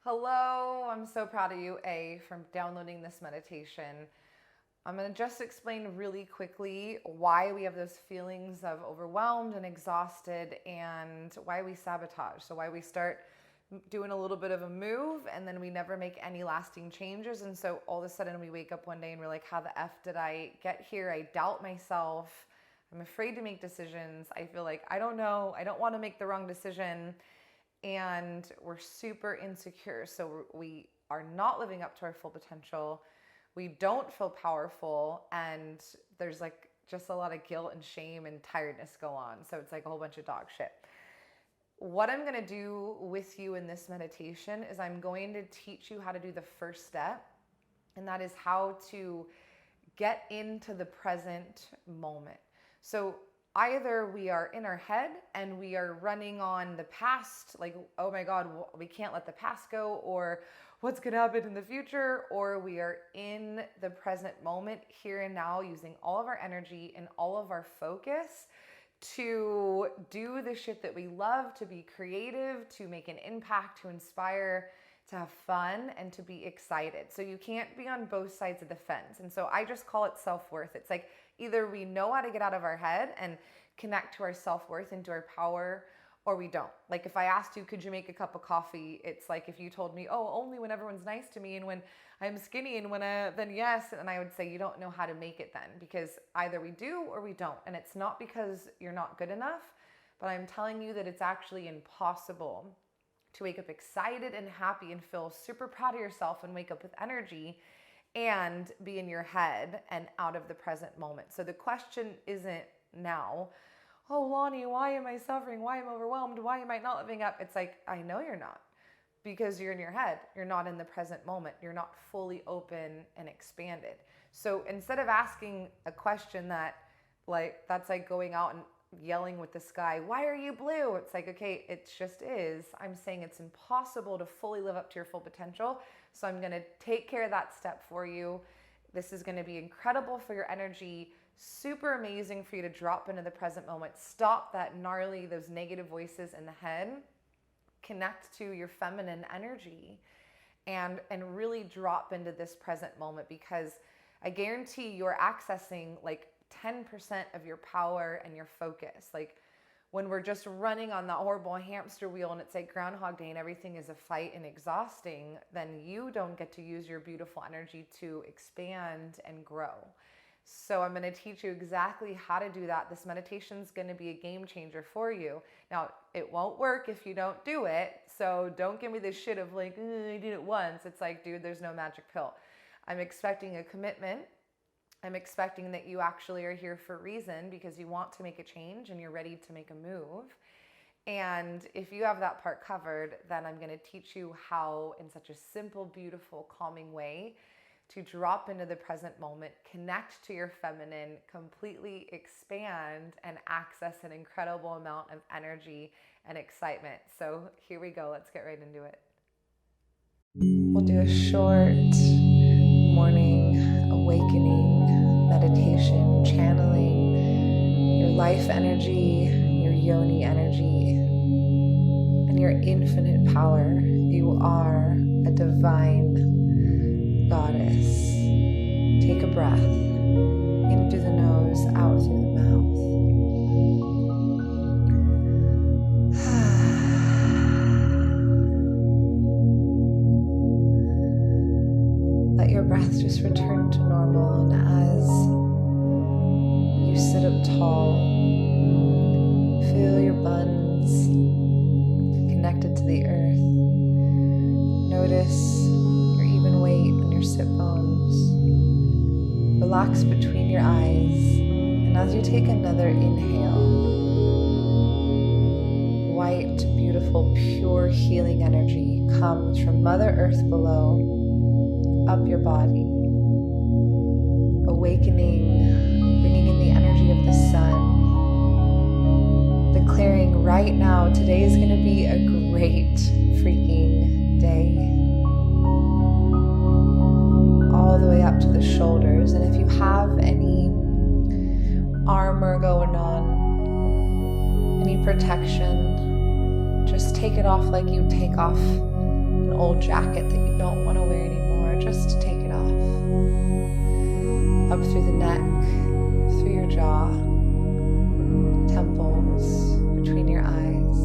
Hello, I'm so proud of you, from downloading this meditation. I'm going to just explain really quickly why we have those feelings of overwhelmed and exhausted and why we sabotage. So why we start doing a little bit of a move and then we never make any lasting changes. And so all of a sudden we wake up one day and we're like, how the F did I get here? I doubt myself. I'm afraid to make decisions. I feel like I don't know. I don't want to make the wrong decision. And we're super insecure. So we are not living up to our full potential. We don't feel powerful. And there's like just a lot of guilt and shame and tiredness go on. So it's like a whole bunch of dog shit. What I'm going to do with you in this meditation is I'm going to teach you how to do the first step. And that is how to get into the present moment. So either we are in our head and we are running on the past, like, oh my God, we can't let the past go, or what's going to happen in the future, or we are in the present moment, here and now, using all of our energy and all of our focus to do the shit that we love, to be creative, to make an impact, to inspire, to have fun, and to be excited. So you can't be on both sides of the fence. And so I just call it self-worth. It's like either we know how to get out of our head and connect to our self-worth and to our power, or we don't. Like if I asked you, could you make a cup of coffee? It's like if you told me, oh, only when everyone's nice to me and when I'm skinny and then yes. And I would say, you don't know how to make it then, because either we do or we don't. And it's not because you're not good enough, but I'm telling you that it's actually impossible to wake up excited and happy and feel super proud of yourself and wake up with energy and be in your head and out of the present moment. So the question isn't now, oh, Lani, why am I suffering? Why am I overwhelmed? Why am I not living up? It's like, I know you're not, because you're in your head. You're not in the present moment. You're not fully open and expanded. So instead of asking a question that's like going out and yelling with the sky, why are you blue? It's like, okay, it just is. I'm saying it's impossible to fully live up to your full potential. So I'm going to take care of that step for you. This is going to be incredible for your energy, super amazing for you to drop into the present moment. Stop those negative voices in the head, connect to your feminine energy and really drop into this present moment, because I guarantee you're accessing like 10% of your power and your focus. Like when we're just running on that horrible hamster wheel and it's like Groundhog Day and everything is a fight and exhausting, then you don't get to use your beautiful energy to expand and grow. So I'm going to teach you exactly how to do that. This meditation is going to be a game changer for you. Now, it won't work if you don't do it. So don't give me this shit of like, I did it once. It's like, dude, there's no magic pill. I'm expecting a commitment. I'm expecting that you actually are here for a reason, because you want to make a change and you're ready to make a move. And if you have that part covered, then I'm going to teach you how, in such a simple, beautiful, calming way, to drop into the present moment, connect to your feminine, completely expand and access an incredible amount of energy and excitement. So here we go. Let's get right into it. We'll do a short morning awakening meditation, channeling your life energy, your yoni energy, and your infinite power. You are a divine goddess. Take a breath in through the nose, out through the mouth. Let your breath just return to normal, and as you sit up tall, feel your buns connected to the earth. Notice your even weight on your sit bones. Relax between your eyes, and as you take another inhale, white, beautiful, pure healing energy comes from Mother Earth below, up your body, awakening, bringing in the energy of the sun, declaring right now, today is going to be a great freaking day. All the way up to the shoulders. And if you have any armor going on, any protection, just take it off like you take off an old jacket that you don't want to wear anymore, just take it off. Up through the neck, through your jaw, temples, between your eyes,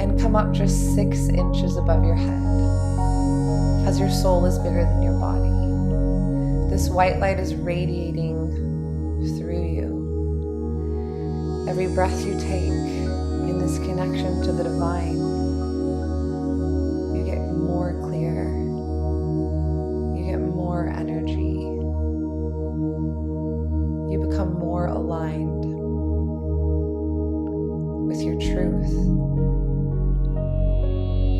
and come up just 6 inches above your head, as your soul is bigger than your body. This white light is radiating through you. Every breath you take in this connection to the divine, you get more clear, you get more energy, you become more aligned with your truth.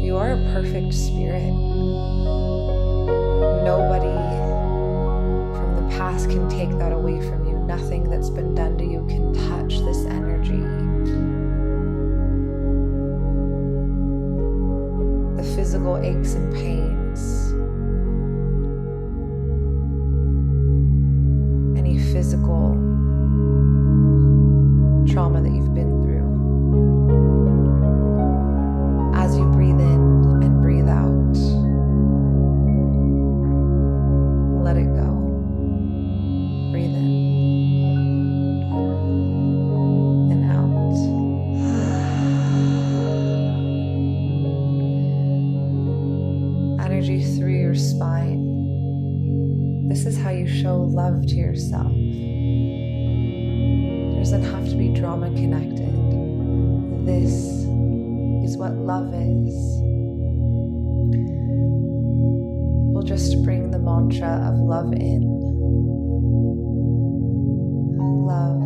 You are a perfect spirit. Nobody from the past can take that away from you. Nothing that's been done to you can touch this energy. The physical aches and pains, any physical trauma that you've been through, as you breathe in and breathe out, let it go. Breathe in and out. Energy through your spine. This is how you show love to yourself. There doesn't have to be drama connected. This is what love is. We'll just bring the mantra of love in. Love,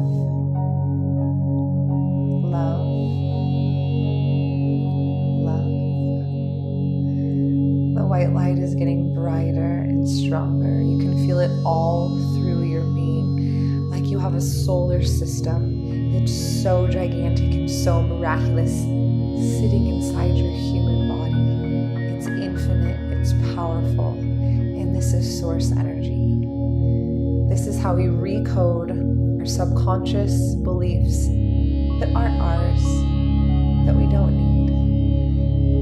love, love. The white light is getting brighter and stronger. You can feel it all through your being, like you have a solar system that's so gigantic and so miraculous sitting inside your human body. It's infinite, it's powerful, and this is source energy. This is how we recode our subconscious beliefs that aren't ours, that we don't need.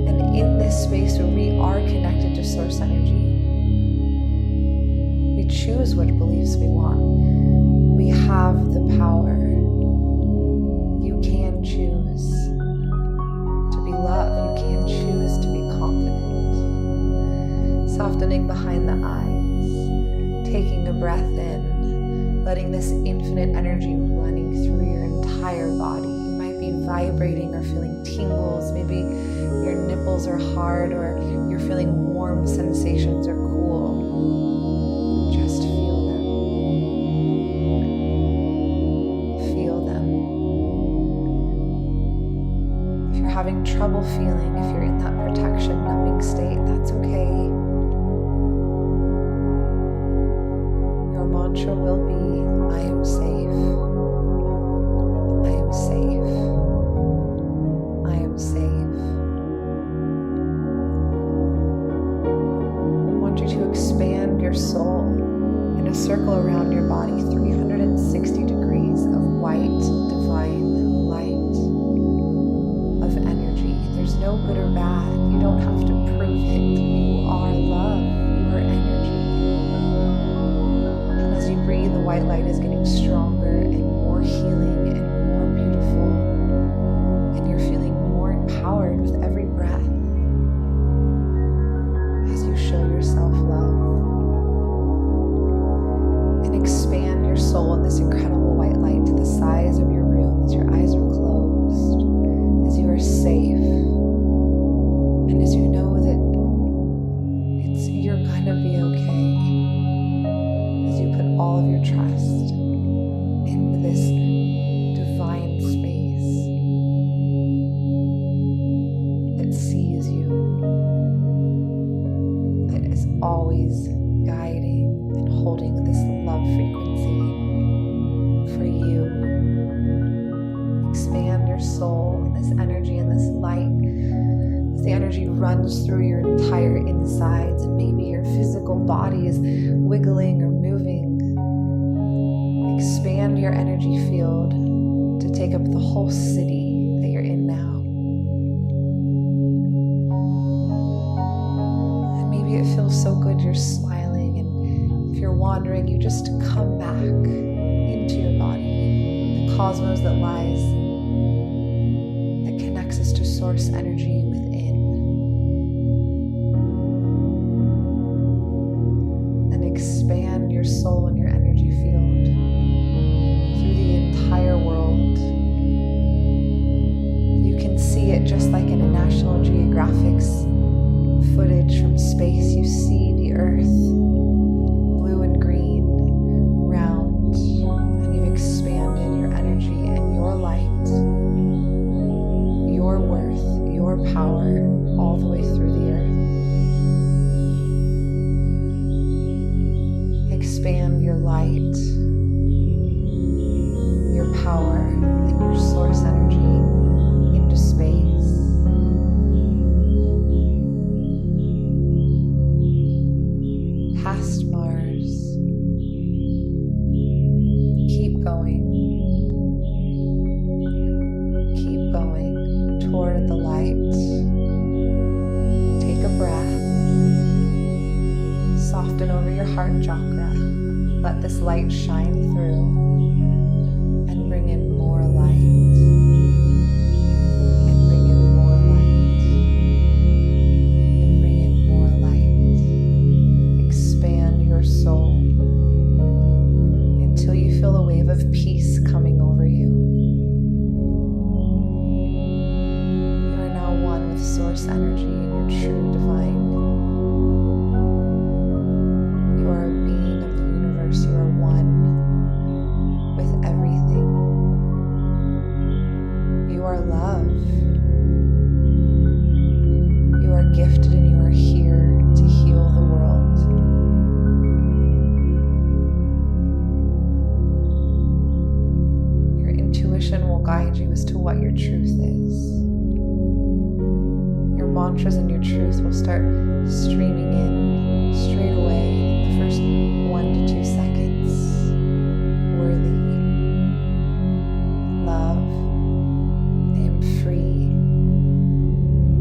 And in this space where we are connected to source energy, we choose which beliefs we want. We have the power. You can choose to be loved. You can choose to be confident. Softening behind the eyes, taking a breath in, letting this infinite energy running through your entire body. You might be vibrating or feeling tingles. Maybe your nipples are hard, or you're feeling warm sensations or cool. Just feel them. Feel them. If you're having trouble feeling, if you're in that protection, numbing state, that's okay. Your mantra will be, I am safe. I am safe. I am safe. I want you to expand your soul in a circle around your body, 360 degrees of white, divine light, of energy. There's no good or bad. You don't have to prove it. You are love. You are energy. And as you breathe, the white light is getting stronger and more healing and more beautiful. And you're feeling more empowered with every breath as you show yourself love. And expand your soul in this incredible white light to the size of your room as your eyes are closed, as you are safe, and as you know that you're gonna be okay, as you put all of your trust into this divine space that sees you, that is always guiding and holding this love frequency for you. Expand your soul and this energy and this light as the energy runs through your entire insides, and maybe your physical body is wiggling or moving. Expand your energy field to take up the whole city that you're in now. maybe it feels so good you're smiling, and if you're wandering, you just come back into your body, the cosmos that lies, that connects us to source energy within. And expand your soul and your energy field through the entire world. You can see it just like in a National Geographic's footage from space. You see the earth, blue and green, round, and you've expanded your energy and your light, your worth, your power, all the way through the earth. Expand your light, your power, and your source energy into space. Past Mars. Keep going. Keep going toward the light. Take a breath. Soften over your heart chakra. Let this light shine through and bring in more light. And bring in more light. And bring in more light. Expand your soul until you feel a wave of peace coming over you. You are now one with source energy and your true divine. You are a being of the universe. You are one with everything. You are love. You are gifted and you are here to heal the world. Your intuition will guide you as to what your truth is. Your mantras and your truth will start streaming in straight away in the first 1 to 2 seconds. Worthy. Love. I am free.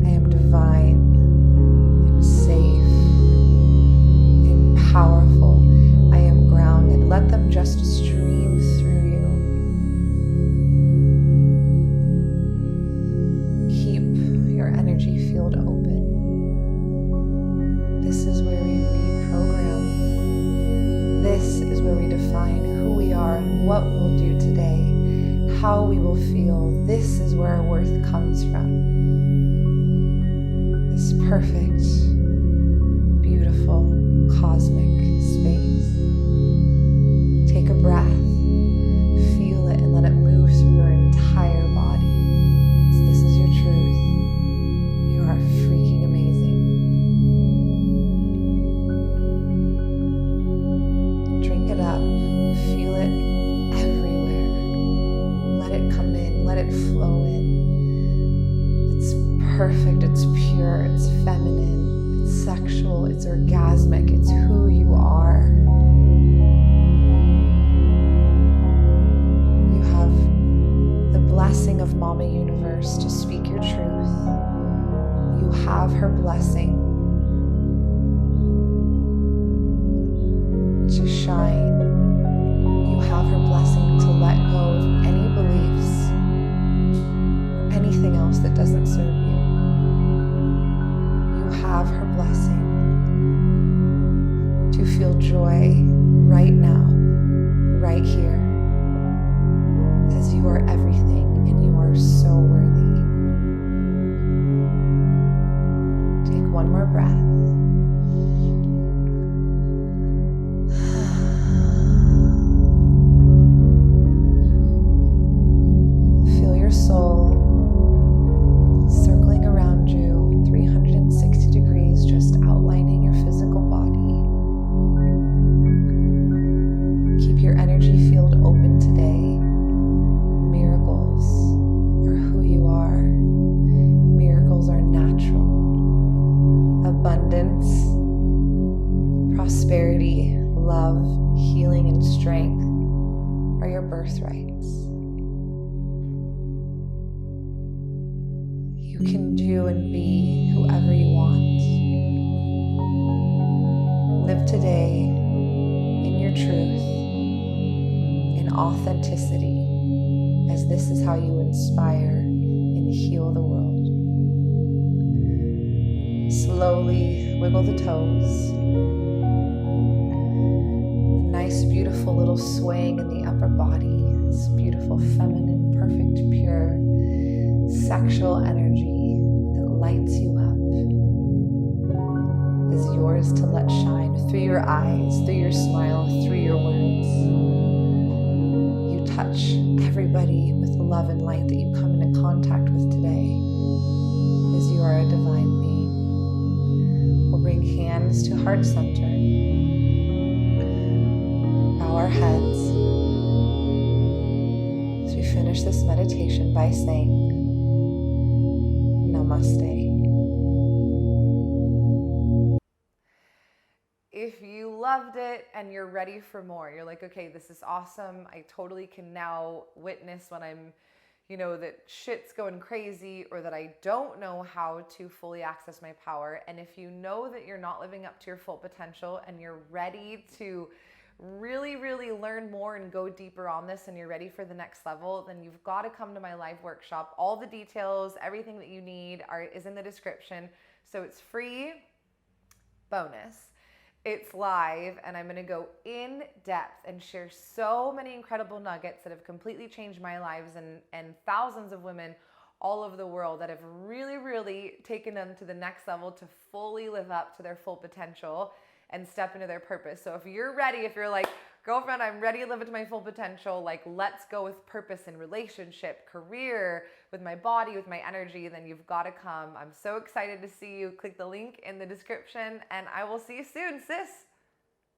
I am divine. I am safe. I am powerful. I am grounded. Let them just stream through you. Keep your energy field open. This is where we reprogram. This is where we define who we are and what we'll do today, how we will feel. This is where our worth comes from. This perfect, beautiful, cosmic space. Take a breath, feel it, and let it move through your entire body. This is your truth. You are freaking amazing. Drink it up, feel it everywhere. Let it come in, let it flow in. It's perfect, it's pure, it's feminine, it's sexual, it's orgasmic, it's who you are. You have the blessing of Mama Universe to speak your truth. You have her blessing to shine. You have her blessing to let go of any beliefs, anything else that doesn't serve you. You have her blessing to feel joy right now, right here, as you are everything and you are so worthy. Take one more breath. Feel your soul circling around you in 360 degrees, just outlining your physical body. Keep your energy field open today. Miracles are who you are. Miracles are natural. Abundance, prosperity, love, healing, and strength are your birthrights. You can do and be whoever you want. truth, in authenticity, as this is how you inspire and heal the world. Slowly wiggle the toes. A nice, beautiful little swaying in the upper body. This beautiful, feminine, perfect, pure, sexual energy that lights you up is yours to let shine through your eyes, through your smile, through your words. You touch everybody with the love and light that you come into contact with today, as you are a divine being. We'll bring hands to heart center, bow our heads as we finish this meditation by saying Namaste. If you loved it and you're ready for more, you're like, okay, this is awesome. I totally can now witness when I'm, that shit's going crazy or that I don't know how to fully access my power. And if you know that you're not living up to your full potential and you're ready to really, really learn more and go deeper on this and you're ready for the next level, then you've got to come to my live workshop. All the details, everything that you need is in the description. So it's free, bonus. It's live, and I'm going to go in depth and share so many incredible nuggets that have completely changed my lives and thousands of women all over the world that have really, really taken them to the next level to fully live up to their full potential and step into their purpose. So if you're ready, if you're like, girlfriend, I'm ready to live into my full potential, like let's go with purpose in relationship, career, with my body, with my energy, then you've got to come. I'm so excited to see you. Click the link in the description and I will see you soon, sis.